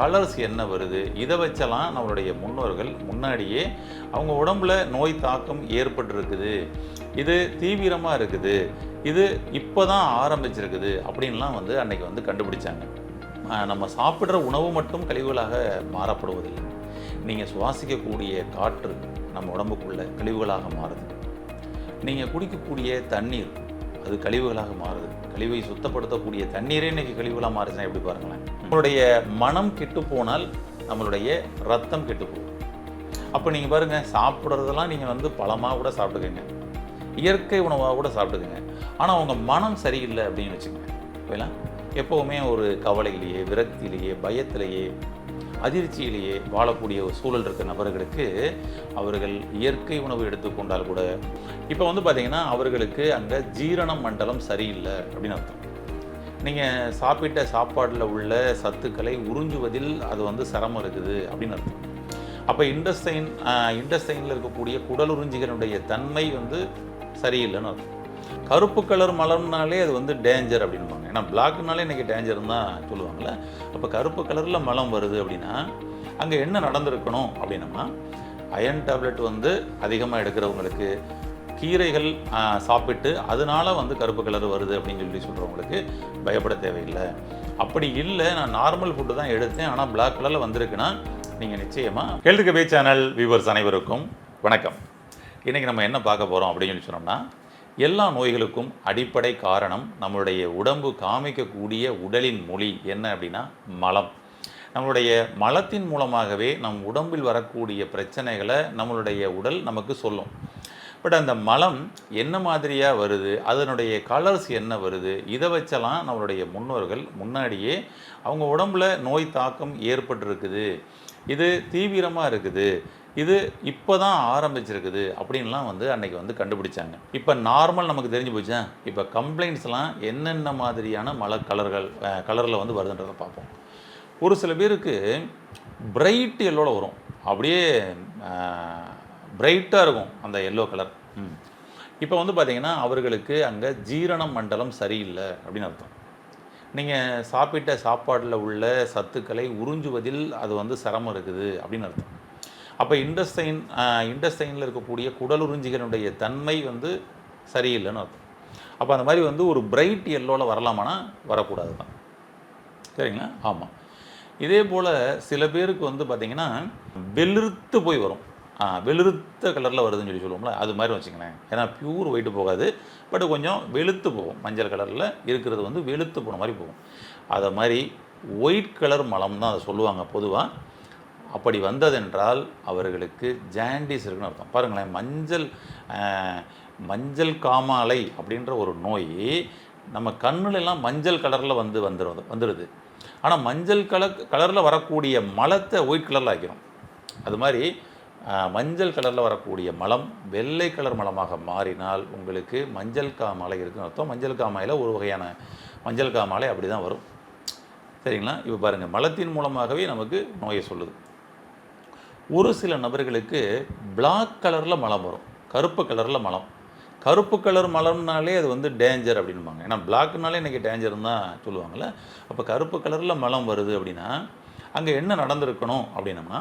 Colours என்ன வருது, இதை வச்செல்லாம் நம்மளுடைய முன்னோர்கள் முன்னாடியே அவங்க உடம்புல நோய் தாக்கம் ஏற்பட்டிருக்குது, இது தீவிரமாக இருக்குது, இது இப்போ தான் ஆரம்பிச்சிருக்குது அப்படின்லாம் வந்து அன்னைக்கு வந்து கண்டுபிடிச்சாங்க. நம்ம சாப்பிட்ற உணவு மட்டும் கழிவுகளாக மாறப்படுவதில்லை. நீங்கள் சுவாசிக்கக்கூடிய காற்று நம்ம உடம்புக்குள்ள கழிவுகளாக மாறுது. நீங்கள் குடிக்கக்கூடிய தண்ணீர் அது கழிவுகளாக மாறுது. கழிவை சுத்தப்படுத்தக்கூடிய தண்ணீரே இன்றைக்கி கழிவுகளாக மாறுச்சுன்னா எப்படி பாருங்களேன். நம்மளுடைய மனம் கெட்டு போனால் நம்மளுடைய ரத்தம் கெட்டு போகும். அப்போ நீங்கள் பாருங்கள், சாப்பிட்றதெல்லாம் நீங்கள் வந்து பழமாக கூட சாப்பிட்டுக்கங்க, இயற்கை உணவாக கூட சாப்பிட்டுக்கங்க. ஆனால் உங்கள் மனம் சரியில்லை அப்படின்னு வச்சுக்கோங்க, ஓகேங்களா? எப்போவுமே ஒரு கவலையிலேயே, விரக்தியிலேயே, பயத்திலேயே, அதிர்ச்சியிலேயே வாழக்கூடிய ஒரு சூழல் இருக்கிற நபர்களுக்கு அவர்கள் இயற்கை உணவு எடுத்துக்கொண்டால் கூட இப்போ வந்து பார்த்திங்கன்னா அவர்களுக்கு அங்கே ஜீரண மண்டலம் சரியில்லை அப்படின்னு அர்த்தம். நீங்கள் சாப்பிட்ட சாப்பாடில் உள்ள சத்துக்களை உறிஞ்சுவதில் அது வந்து சிரமம் இருக்குது அப்படின்னு அர்த்தம். அப்போ இண்டஸ்டைனில் இருக்கக்கூடிய குடலுறிஞ்சிகளுடைய தன்மை வந்து சரியில்லைன்னு அர்த்தம். கருப்பு கலர் மலம்னாலே அது வந்து டேஞ்சர் அப்படின்பாங்க. ஏன்னா பிளாக்னாலே இன்றைக்கி டேஞ்சர்னு தான் சொல்லுவாங்கள்ல. அப்போ கருப்பு கலரில் மலம் வருது அப்படின்னா அங்கே என்ன நடந்திருக்கணும் அப்படின்னா, அயன் டேப்லெட் வந்து அதிகமாக எடுக்கிறவங்களுக்கு, கீரைகள் சாப்பிட்டு அதனால் வந்து கருப்பு கலர் வருது அப்படின்னு சொல்லி சொல்கிறவங்களுக்கு பயப்பட தேவையில்லை. அப்படி இல்லை, நான் நார்மல் ஃபுட்டு தான் எடுத்தேன் ஆனால் பிளாக் கலரில் வந்திருக்குன்னா நீங்கள் நிச்சயமாக ஹெல்த் பே சேனல் வியூவர்ஸ் அனைவருக்கும் வணக்கம். இன்றைக்கி நம்ம என்ன பார்க்க போகிறோம் அப்படின்னு சொல்லி சொன்னோம்னா, எல்லா நோய்களுக்கும் அடிப்படை காரணம் நம்மளுடைய உடம்பு காமிக்கக்கூடிய உடலின் மொழி என்ன அப்படின்னா மலம். நம்மளுடைய மலத்தின் மூலமாகவே நம் உடம்பில் வரக்கூடிய பிரச்சனைகளை நம்மளுடைய உடல் நமக்கு சொல்லும். பட் அந்த மலம் என்ன மாதிரியாக வருது, அதனுடைய கலர்ஸ் என்ன வருது, இதை வச்செல்லாம் நம்மளுடைய முன்னோர்கள் முன்னாடியே அவங்க உடம்புல நோய் தாக்கம் ஏற்பட்டிருக்குது, இது தீவிரமாக இருக்குது, இது இப்போ தான் ஆரம்பிச்சிருக்குது அப்படின்லாம் வந்து அன்றைக்கி வந்து கண்டுபிடிச்சாங்க. இப்போ நார்மல் நமக்கு தெரிஞ்சு போச்சா. இப்போ கம்ப்ளைண்ட்ஸ்லாம் என்னென்ன மாதிரியான கலரில் வந்து வருதுன்றதை பார்ப்போம். ஒரு சில பேருக்கு பிரைட் எல்லோவில் வரும், அப்படியே பிரைட்டாக இருக்கும் அந்த எல்லோ கலர். இப்போ வந்து பார்த்திங்கன்னா அவர்களுக்கு அங்கே ஜீரண மண்டலம் சரியில்லை அப்படின்னு அர்த்தம். நீங்கள் சாப்பிட்ட சாப்பாடில் உள்ள சத்துக்களை உறிஞ்சுவதில் அது வந்து சிரமம் இருக்குது அப்படின்னு அர்த்தம். அப்போ இண்டஸ்டைனில் இருக்கக்கூடிய குடலுறிஞ்சிகளுடைய தன்மை வந்து சரியில்லைன்னு அர்த்தம். அப்போ அந்த மாதிரி வந்து ஒரு பிரைட் எல்லோவில் வரலாமானா வரக்கூடாது தான், சரிங்களா? ஆமாம். இதே போல் சில பேருக்கு வந்து பார்த்திங்கன்னா வெளுத்து போய் வரும், வெளுத்த கலரில் வருதுன்னு சொல்லி சொல்லுவோம்ல, அது மாதிரி வச்சுங்களேன். ஏன்னா பியூர் ஒயிட்டு போகாது, பட் கொஞ்சம் வெளுத்து போகும். மஞ்சள் கலரில் இருக்கிறது வந்து வெளுத்து போன மாதிரி போகும். அதை மாதிரி ஒயிட் கலர் மலம் தான் அதை சொல்லுவாங்க பொதுவாக. அப்படி வந்ததென்றால் அவர்களுக்கு ஜாண்டிஸ் இருக்குன்னு அர்த்தம். பாருங்களேன், மஞ்சள் காமாலை அப்படின்ற ஒரு நோய் நம்ம கண்ணுலெல்லாம் மஞ்சள் கலரில் வந்துடுது. ஆனால் மஞ்சள் கலரில் வரக்கூடிய மலத்தை ஒயிட் கலரில் ஆக்கிறோம். அது மாதிரி மஞ்சள் கலரில் வரக்கூடிய மலம் வெள்ளை கலர் மலமாக மாறினால் உங்களுக்கு மஞ்சள் காமாலை இருக்குன்னு அர்த்தம். மஞ்சள் காமாலையில் ஒரு வகையான மஞ்சள் காமாலை அப்படி தான் வரும், சரிங்களா? இப்போ பாருங்கள், மலத்தின் மூலமாகவே நமக்கு நோயை சொல்லுது. ஒரு சில நபர்களுக்கு பிளாக் கலரில் மலம் வரும், கருப்பு கலரில் மலம். கருப்பு கலர் மலம்னாலே அது வந்து டேஞ்சர் அப்படின்பாங்க. ஏன்னா பிளாக்னாலே இன்றைக்கி டேஞ்சர்னு தான் சொல்லுவாங்கள்ல. அப்போ கருப்பு கலரில் மலம் வருது அப்படின்னா அங்கே என்ன நடந்திருக்கணும் அப்படின்னம்னா,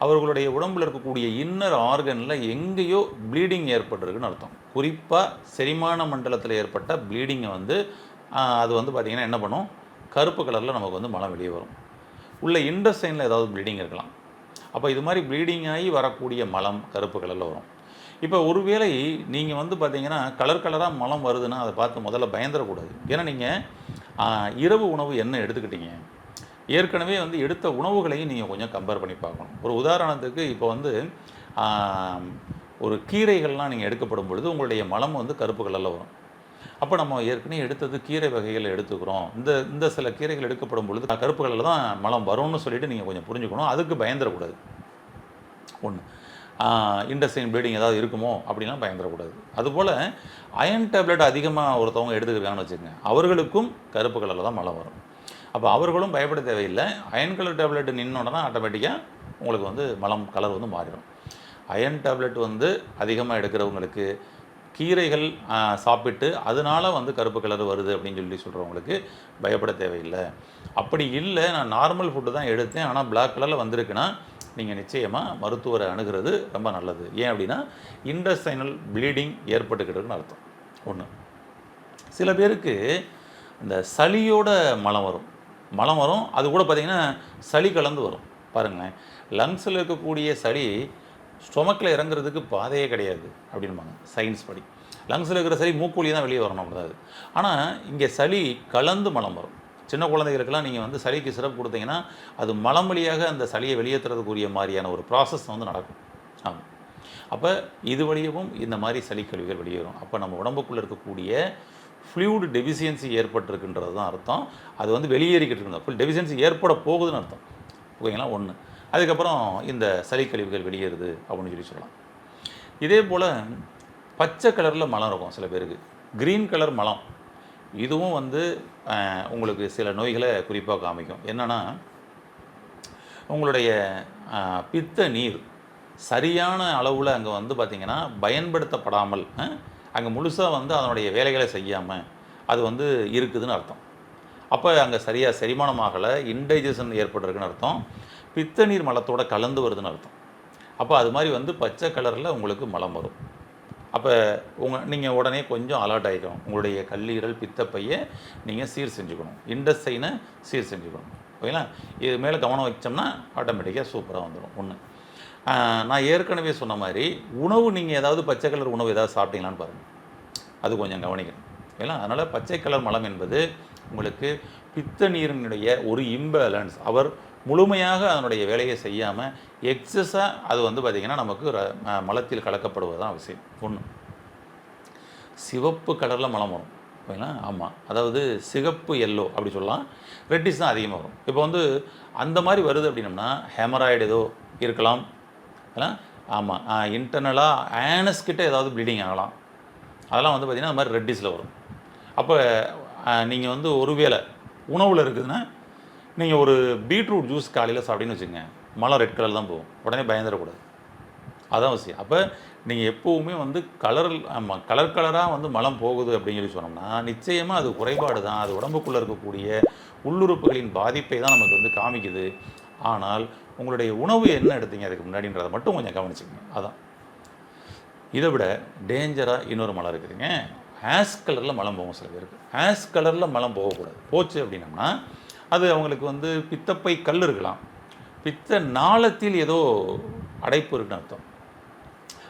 அவர்களுடைய உடம்பில் இருக்கக்கூடிய இன்னர் ஆர்கனில் எங்கேயோ ப்ளீடிங் ஏற்பட்டிருக்குன்னு அர்த்தம். குறிப்பாக செரிமான மண்டலத்தில் ஏற்பட்ட ப்ளீடிங்கை வந்து அது வந்து பார்த்திங்கன்னா என்ன பண்ணும், கருப்பு கலரில் நமக்கு வந்து மலம் வெளியே வரும். உள்ள இண்டஸ்டைனில் ஏதாவது ப்ளீடிங் இருக்கலாம். அப்போ இது மாதிரி ப்ளீடிங் ஆகி வரக்கூடிய மலம் கருப்பு கலரில் வரும். இப்போ ஒருவேளை நீங்கள் வந்து பார்த்திங்கன்னா கலராக மலம் வருதுன்னா அதை பார்த்து முதல்ல பயந்துடக்கூடாது. ஏன்னா நீங்கள் இரவு உணவு என்ன எடுத்துக்கிட்டீங்க, ஏற்கனவே வந்து எடுத்த உணவுகளையும் நீங்கள் கொஞ்சம் கம்பேர் பண்ணி பார்க்கணும். ஒரு உதாரணத்துக்கு இப்போ வந்து ஒரு கீரைகள்லாம் நீங்கள் எடுக்கப்படும் பொழுது உங்களுடைய மலம் வந்து கருப்பு கலரில் வரும். அப்போ நம்ம ஏற்கனவே எடுத்தது கீரை வகைகள் எடுத்துக்கிறோம், இந்த சில கீரைகள் எடுக்கப்படும் பொழுது கருப்பு கலரில் தான் மலம் வரும்னு சொல்லிவிட்டு நீங்கள் கொஞ்சம் புரிஞ்சுக்கணும். அதுக்கு பயந்துடக்கூடாது. ஒன்று, இண்டஸ்டைன் ப்ளீடிங் ஏதாவது இருக்குமோ அப்படின்லாம் பயந்துடக்கூடாது. அதுபோல் அயன் டேப்லெட் அதிகமாக ஒருத்தவங்க எடுத்துக்கிறாங்கன்னு வச்சுக்கோங்க, அவர்களுக்கும் கருப்பு கலரில் தான் மலம் வரும். அப்போ அவர்களும் பயப்பட தேவையில்லை. அயன் கலர் டேப்லெட் நின்னோடனா ஆட்டோமேட்டிக்காக உங்களுக்கு வந்து மலம் கலர் வந்து மாறிடும். அயன் டேப்லெட் வந்து அதிகமாக எடுக்கிறவங்களுக்கு, கீரைகள் சாப்பிட்டு அதனால வந்து கருப்பு கலர் வருது அப்படின்னு சொல்கிறவங்களுக்கு பயப்பட தேவையில்லை. அப்படி இல்லை, நான் நார்மல் ஃபுட்டு தான் எடுத்தேன் ஆனால் பிளாக் கலரில் வந்திருக்குன்னா நீங்கள் நிச்சயமாக மருத்துவரை அணுகிறது ரொம்ப நல்லது. ஏன் அப்படின்னா இன்டெஸ்டைனல் ப்ளீடிங் ஏற்பட்டுக்கிட்டுன்னு அர்த்தம். ஒன்று. சில பேருக்கு இந்த சளியோட மலம் வரும். அது கூட பார்த்திங்கன்னா சளி கலந்து வரும். பாருங்களேன், லங்ஸில் இருக்கக்கூடிய சளி ஸ்டொமக்கில் இறங்குறதுக்கு பாதையே கிடையாது அப்படின்பாங்க சயின்ஸ் படி. லங்ஸில் இருக்கிற சளி மூக்குவழி தான் வெளியே வரணும் அப்படிதான். ஆனால் இங்கே சளி கலந்து மலம் வரும். சின்ன குழந்தைகளுக்கெல்லாம் நீங்கள் வந்து சளிக்கு சிரப் கொடுத்தீங்கன்னா அது மலம் வழியாக அந்த சளியை வெளியேற்றுறதுக்குரிய மாதிரியான ஒரு ப்ராசஸ் வந்து நடக்கும். ஆமாம். அப்போ இது வழியவும் இந்த மாதிரி சளி கழிவுகள் வெளியேறும். அப்போ நம்ம உடம்புக்குள்ளே இருக்கக்கூடிய ஃப்ளூயிட் டெஃபிஷியன்சி ஏற்பட்டிருக்குன்றது தான் அர்த்தம். அது வந்து வெளியேறிக்கிட்டு இருந்தால் ஃபுல் டெஃபிஷியன்சி ஏற்பட போகுதுன்னு அர்த்தம். ஓகேங்களா? ஒன்று. அதுக்கப்புறம் இந்த சளி கழிவுகள் வெளியேறுது அப்படின்னு சொல்லலாம். இதே போல் பச்சை கலரில் மலம் இருக்கும் சில பேருக்கு, க்ரீன் கலர் மலம். இதுவும் வந்து உங்களுக்கு சில நோய்களை குறிப்பாக காமிக்கும். என்னென்னா, உங்களுடைய பித்த நீர் சரியான அளவில் அங்கே வந்து பார்த்திங்கன்னா பயன்படுத்தப்படாமல், அங்கே முழுசாக வந்து அதனுடைய வேலைகளை செய்யாமல் அது வந்து இருக்குதுன்னு அர்த்தம். அப்போ அங்கே சரியாக செரிமானம் ஆகலை, இன்டைஜஷன் ஏற்பட்டிருக்குன்னு அர்த்தம். பித்த நீர் மலத்தோடு கலந்து வருதுன்னு அர்த்தம். அப்போ அது மாதிரி வந்து பச்சை கலரில் உங்களுக்கு மலம் வரும். அப்போ நீங்கள் உடனே கொஞ்சம் அலர்ட் ஆகிக்கணும். உங்களுடைய கல்லீரல் பித்தப்பையை நீங்கள் சீர் செஞ்சுக்கணும், இண்டஸ்டைனை சீர் செஞ்சுக்கணும். ஓகேங்களா? இது மேலே கவனம் வச்சோம்னா ஆட்டோமேட்டிக்காக சூப்பராக வந்துடும். ஒன்று. நான் ஏற்கனவே சொன்ன மாதிரி உணவு, நீங்கள் ஏதாவது பச்சை கலர் உணவு ஏதாவது சாப்பிட்டீங்களான்னு பாருங்கள், அது கொஞ்சம் கவனிக்கணும். ஓகேங்களா? அதனால் பச்சை கலர் மலம் என்பது உங்களுக்கு பித்த நீரினுடைய ஒரு இம்பேலன்ஸ். அவர் முழுமையாக அதனுடைய வேலையை செய்யாமல் எக்ஸஸாக அது வந்து பார்த்திங்கன்னா நமக்கு மலத்தில் கலக்கப்படுவது தான் அவசியம். ஒன்று. சிவப்பு கலரில் மலம் வரும். ஓகேங்களா? ஆமாம், அதாவது சிகப்பு எல்லோ அப்படி சொல்லலாம். ரெட்டிஸ் தான் அதிகமாக வரும். இப்போ வந்து அந்த மாதிரி வருது அப்படின்னம்னா ஹெமராய்டு ஏதோ இருக்கலாம். ஆமாம், இன்டர்னலாக ஆனஸ் கிட்ட ஏதாவது ப்ளீடிங் ஆகலாம். அதெல்லாம் வந்து பார்த்திங்கன்னா அது மாதிரி ரெட்டிஸில் வரும். அப்போ நீங்கள் வந்து ஒரு வேளை உணவில் இருக்குதுன்னா நீங்கள் ஒரு பீட்ரூட் ஜூஸ் காலையில் சாப்பிட்டீங்கன்னு வச்சுக்கோங்க, மலம் ரெட் கலர் தான் போகும். உடனே பயந்துடக்கூடாது. அதான் விஷயம். அப்போ நீங்கள் எப்போவுமே வந்து கலர் கலராக வந்து மலம் போகுது அப்படின்னு சொல்லி சொன்னோம்னா நிச்சயமாக அது குறைபாடு தான். அது உடம்புக்குள்ளே இருக்கக்கூடிய உள்ளுறுப்புகளின் பாதிப்பை தான் நமக்கு வந்து காமிக்குது. ஆனால் உங்களுடைய உணவு என்ன எடுத்தீங்க அதுக்கு முன்னாடின்றதை மட்டும் கொஞ்சம் கவனிச்சுக்கோங்க. அதான். இதை விட டேஞ்சராக இன்னொரு மலம் இருக்குதுங்க. ஆஷ் கலரில் மலம் போகும் சில பேருக்கு. ஆஷ் கலரில் மலம் போகக்கூடாது. போச்சு அப்படின்னம்னா அது அவங்களுக்கு வந்து பித்தப்பை கல் இருக்கலாம், பித்த நாளத்தில் ஏதோ அடைப்பு இருக்குன்னு அர்த்தம்.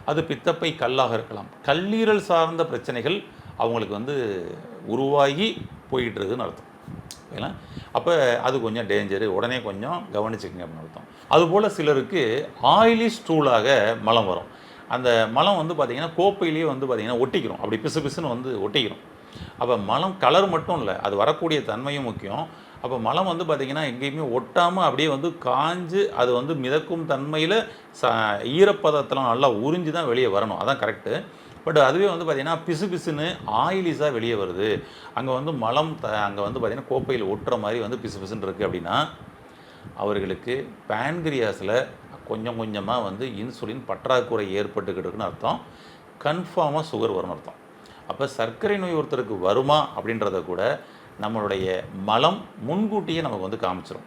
அது பித்தப்பை கல்லாக இருக்கலாம். கல்லீரல் சார்ந்த பிரச்சனைகள் அவங்களுக்கு வந்து உருவாகி போயிட்டு இருக்குதுன்னு அர்த்தம். ஓகேங்களா? அப்போ அது கொஞ்சம் டேஞ்சரு, உடனே கொஞ்சம் கவனிச்சுக்கங்க அப்படின்னு அர்த்தம். அதுபோல் சிலருக்கு ஆயிலி ஸ்டூலாக மலம் வரும். அந்த மலம் வந்து பார்த்திங்கன்னா கோப்பையிலேயே வந்து பார்த்திங்கன்னா ஒட்டிக்கிறோம், அப்படி பிசு பிசுன்னு வந்து ஒட்டிக்கிறோம். அப்போ மலம் கலர் மட்டும் இல்லை, அது வரக்கூடிய தன்மையும் முக்கியம். அப்போ மலம் வந்து பார்த்திங்கன்னா எங்கேயுமே ஒட்டாமல் அப்படியே வந்து காஞ்சு அது வந்து மிதக்கும் தன்மையில் ஈரப்பதத்தெல்லாம் நல்லா உறிஞ்சி தான் வெளியே வரணும். அதான் கரெக்டு. பட் அதுவே வந்து பார்த்திங்கன்னா பிசு பிசுன்னு ஆயிலிஸாக வெளியே வருது. அங்கே வந்து மலம் அங்கே வந்து பார்த்திங்கன்னா கோப்பையில் ஒட்டுற மாதிரி வந்து பிசு பிசுன்னு இருக்குது அப்படின்னா அவர்களுக்கு பேன்கிரியாஸில் கொஞ்சம் கொஞ்சமாக வந்து இன்சுலின் பற்றாக்குறை ஏற்பட்டுக்கிட்டு இருக்குன்னு அர்த்தம். கன்ஃபார்மாக சுகர் வரும்னு அர்த்தம். அப்போ சர்க்கரை நோய் ஒருத்தருக்கு வருமா அப்படின்றத கூட நம்மளுடைய மலம் முன்கூட்டியே நமக்கு வந்து காமிச்சிடும்.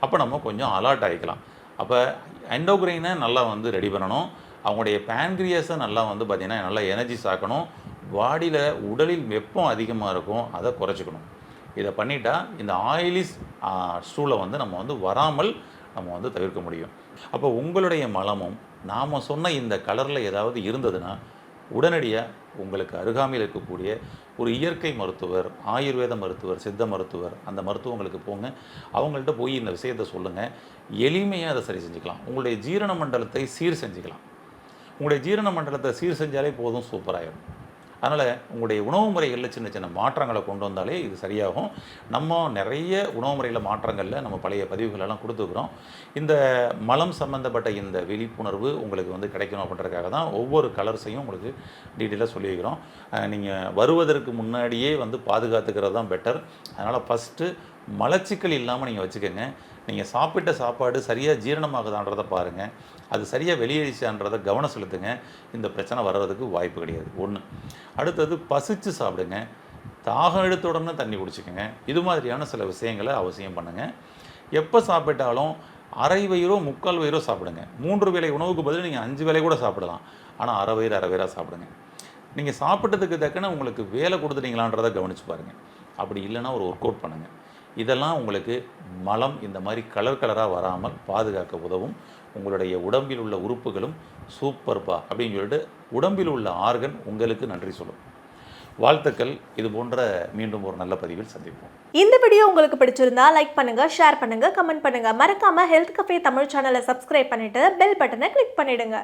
அப்போ நம்ம கொஞ்சம் அலர்ட் ஆகிக்கலாம். அப்போ எண்டோக்ரைனை நல்லா வந்து ரெடி பண்ணணும். அவங்களுடைய பேன்கிரியாஸை நல்லா வந்து பார்த்திங்கன்னா நல்லா எனர்ஜிஸ் ஆக்கணும். பாடியில் உடலில் வெப்பம் அதிகமாக இருக்கும், அதை குறைச்சிக்கணும். இதை பண்ணிட்டா இந்த ஆயிலிஸ் ஸ்டூலை வந்து நம்ம வந்து வராமல் நம்ம வந்து தவிர்க்க முடியும். அப்போ உங்களுடைய மலமும் நாம் சொன்ன இந்த கலரில் ஏதாவது இருந்ததுன்னா உடனடியாக உங்களுக்கு அருகாமையில் இருக்கக்கூடிய ஒரு இயற்கை மருத்துவர், ஆயுர்வேத மருத்துவர், சித்த மருத்துவர், அந்த மருத்துவங்களுக்கு போங்க. அவங்கள்ட்ட போய் இந்த விஷயத்தை சொல்லுங்கள். எளிமையாக அதை சரி செஞ்சுக்கலாம். உங்களுடைய ஜீரண மண்டலத்தை சீர் செஞ்சுக்கலாம். உங்களுடைய ஜீரண மண்டலத்தை சீர் செஞ்சாலே போதும், சூப்பராகிடும். அதனால் உங்களுடைய உணவு முறைகளில் சின்ன சின்ன மாற்றங்களை கொண்டு வந்தாலே இது சரியாகும். நம்ம நிறைய உணவு முறையில் மாற்றங்களில் நம்ம பழைய பதிவுகளெல்லாம் கொடுத்துக்கிறோம். இந்த மலம் சம்மந்தப்பட்ட இந்த விழிப்புணர்வு உங்களுக்கு வந்து கிடைக்கணும் அப்படின்றதுக்காக தான் ஒவ்வொரு கலர்ஸையும் உங்களுக்கு டீட்டெயிலாக சொல்லி வைக்கிறோம். நீங்கள் வருவதற்கு முன்னாடியே வந்து பாதுகாத்துக்கிறது தான் பெட்டர். அதனால் ஃபஸ்ட்டு மலச்சிக்கல் இல்லாமல் நீங்கள் வச்சுக்கோங்க. நீங்கள் சாப்பிட்ட சாப்பாடு சரியாக ஜீரணமாகுதான்றதை பாருங்கள். அது சரியாக வெளியேறிச்சான்றதை கவனம் செலுத்துங்க. இந்த பிரச்சனை வர்றதுக்கு வாய்ப்பு கிடையாது. ஒன்று. அடுத்தது பசிச்சு சாப்பிடுங்க. தாகம் எடுத்த உடனே தண்ணி குடிச்சுக்கோங்க. இது மாதிரியான சில விஷயங்களை அவசியம் பண்ணுங்கள். எப்போ சாப்பிட்டாலும் அரை வயிறோ முக்கால் வயிறோ சாப்பிடுங்க. 3 வேளை உணவுக்கு பதில் நீங்கள் 5 வேளை கூட சாப்பிடலாம். ஆனால் அரை வயிறு அரை வயிறாக சாப்பிடுங்க. நீங்கள் சாப்பிட்டதுக்கு தக்கன உங்களுக்கு வேலை கொடுத்துட்டீங்களான்றதை கவனித்து பாருங்கள். அப்படி இல்லைன்னா ஒரு ஒர்க் அவுட் பண்ணுங்கள். இதெல்லாம் உங்களுக்கு மலம் இந்த மாதிரி கலர் கலராக வராமல் பாதுகாக்க உதவும். உங்களுடைய உடம்பில் உள்ள உறுப்புகளும் சூப்பர்ப்பா அப்படின்னு சொல்லிட்டு உடம்பில் உள்ள ஆர்கன் உங்களுக்கு நன்றி சொல்லும். வாழ்த்துக்கள். இது போன்ற மீண்டும் ஒரு நல்ல பதிவில் சந்திப்போம். இந்த வீடியோ உங்களுக்கு பிடிச்சிருந்தா லைக் பண்ணுங்க, ஷேர் பண்ணுங்க, கமெண்ட் பண்ணுங்க. மறக்காம ஹெல்த் கஃபே தமிழ் சேனலை சப்ஸ்கிரைப் பண்ணிட்டு பெல் பட்டனை கிளிக் பண்ணிடுங்க.